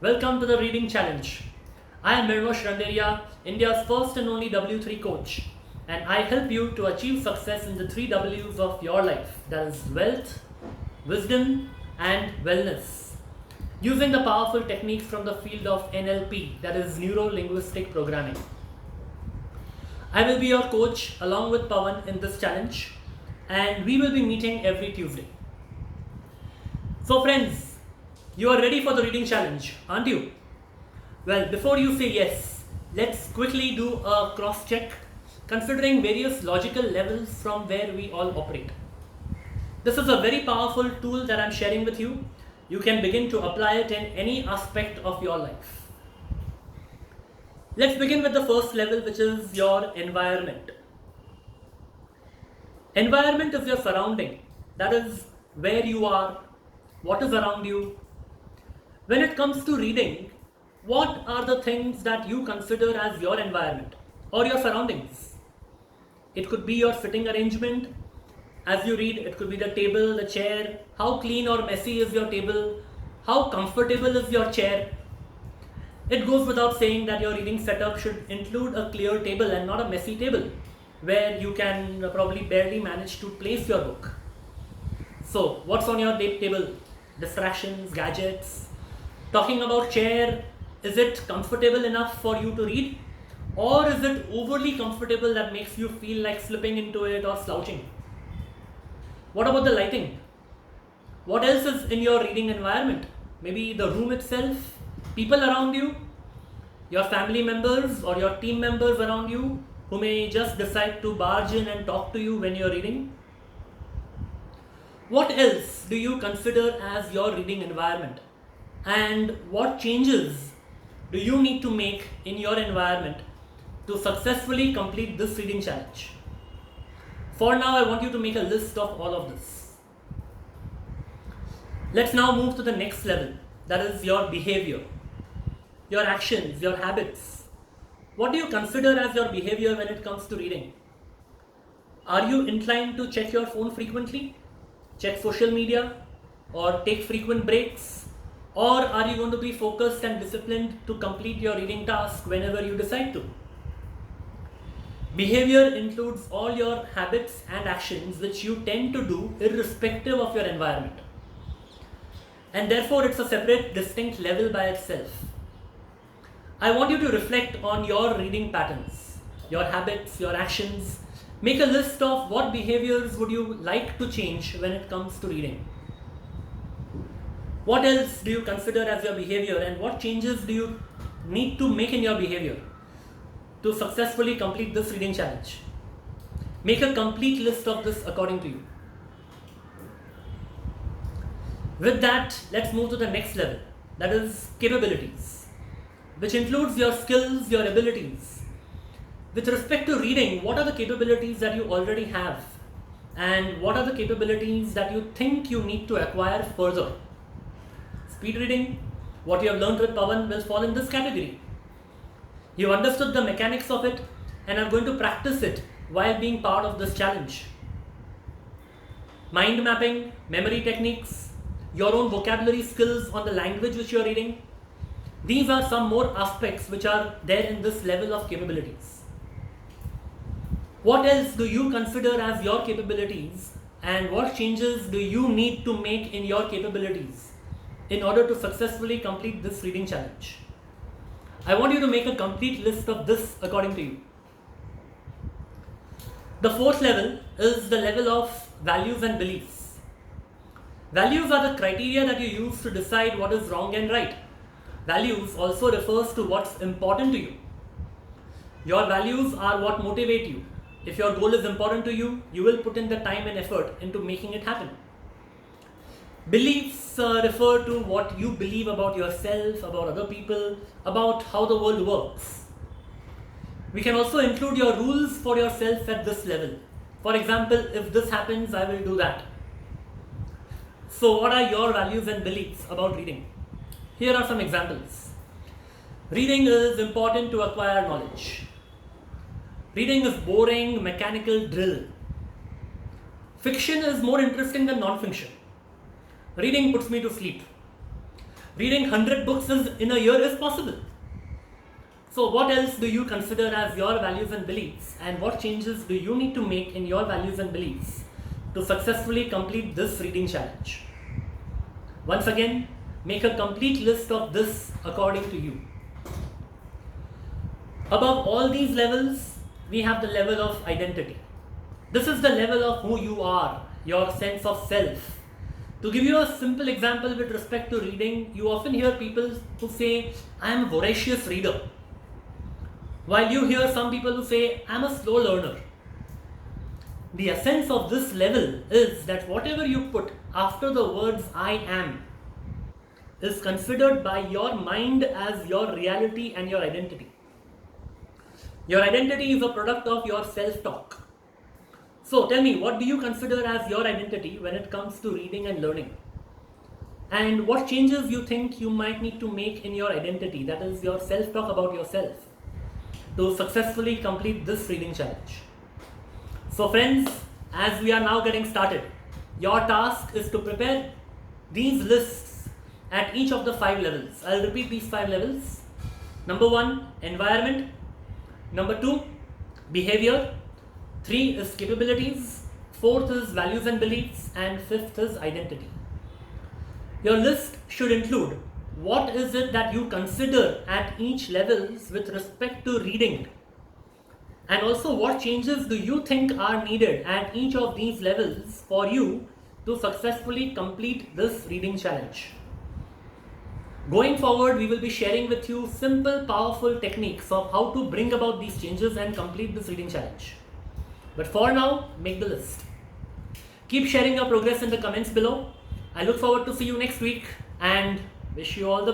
Welcome to the Reading Challenge. I am Mirmosh Randeria, India's first and only W3 coach, and I help you to achieve success in the three W's of your life, that is wealth, wisdom, and wellness, using the powerful techniques from the field of NLP, that is Neuro Linguistic Programming. I will be your coach along with Pawan in this challenge, and we will be meeting every Tuesday. So friends, you are ready for the reading challenge, aren't you? Well, before you say yes, let's quickly do a cross check considering various logical levels from where we all operate. This is a very powerful tool that I'm sharing with you. You can begin to apply it in any aspect of your life. Let's begin with the first level, which is your environment. Environment is your surrounding, that is where you are, what is around you. When it comes to reading, what are the things that you consider as your environment or your surroundings? It could be your sitting arrangement as you read, it could be the table, the chair, how clean or messy is your table, how comfortable is your chair. It goes without saying that your reading setup should include a clear table and not a messy table where you can probably barely manage to place your book. So, what's on your table? Distractions, gadgets. Talking about chair, is it comfortable enough for you to read? Or is it overly comfortable that makes you feel like slipping into it or slouching? What about the lighting? What else is in your reading environment? Maybe the room itself, people around you, your family members or your team members around you who may just decide to barge in and talk to you when you're reading. What else do you consider as your reading environment? And what changes do you need to make in your environment to successfully complete this reading challenge? For now, I want you to make a list of all of this. Let's now move to the next level, that is your behavior, your actions, your habits. What do you consider as your behavior when it comes to reading? Are you inclined to check your phone frequently, check social media, or take frequent breaks? Or are you going to be focused and disciplined to complete your reading task whenever you decide to? Behavior includes all your habits and actions which you tend to do irrespective of your environment. And therefore it's a separate, distinct level by itself. I want you to reflect on your reading patterns, your habits, your actions. Make a list of what behaviors would you like to change when it comes to reading. What else do you consider as your behavior, and what changes do you need to make in your behavior to successfully complete this reading challenge? Make a complete list of this according to you. With that, let's move to the next level, that is capabilities, which includes your skills, your abilities. With respect to reading, what are the capabilities that you already have, and what are the capabilities that you think you need to acquire further? Speed reading, what you have learned with Pawan will fall in this category. You understood the mechanics of it and are going to practice it while being part of this challenge. Mind mapping, memory techniques, your own vocabulary skills on the language which you are reading. These are some more aspects which are there in this level of capabilities. What else do you consider as your capabilities, and what changes do you need to make in your capabilities in order to successfully complete this reading challenge? I want you to make a complete list of this according to you. The fourth level is the level of values and beliefs. Values are the criteria that you use to decide what is wrong and right. Values also refers to what's important to you. Your values are what motivate you. If your goal is important to you, you will put in the time and effort into making it happen. Beliefs refer to what you believe about yourself, about other people, about how the world works. We can also include your rules for yourself at this level. For example, if this happens, I will do that. So what are your values and beliefs about reading? Here are some examples. Reading is important to acquire knowledge. Reading is boring, mechanical drill. Fiction is more interesting than non-fiction. Reading puts me to sleep. Reading 100 books in a year is possible. So what else do you consider as your values and beliefs, and what changes do you need to make in your values and beliefs to successfully complete this reading challenge? Once again, make a complete list of this according to you. Above all these levels, we have the level of identity. This is the level of who you are, your sense of self. To give you a simple example with respect to reading, you often hear people who say, I am a voracious reader. While you hear some people who say, I am a slow learner. The essence of this level is that whatever you put after the words I am is considered by your mind as your reality and your identity. Your identity is a product of your self-talk. So tell me, what do you consider as your identity when it comes to reading and learning? And what changes you think you might need to make in your identity, that is your self-talk about yourself, to successfully complete this reading challenge? So friends, as we are now getting started, your task is to prepare these lists at each of the 5 levels. I'll repeat these 5 levels. Number 1, environment. Number 2, behavior. 3 is capabilities. 4th is values and beliefs. And 5th is identity. Your list should include what is it that you consider at each levels with respect to reading, and also what changes do you think are needed at each of these levels for you to successfully complete this reading challenge. Going forward, we will be sharing with you simple, powerful techniques of how to bring about these changes and complete this reading challenge. But for now, make the list. Keep sharing your progress in the comments below. I look forward to see you next week and wish you all the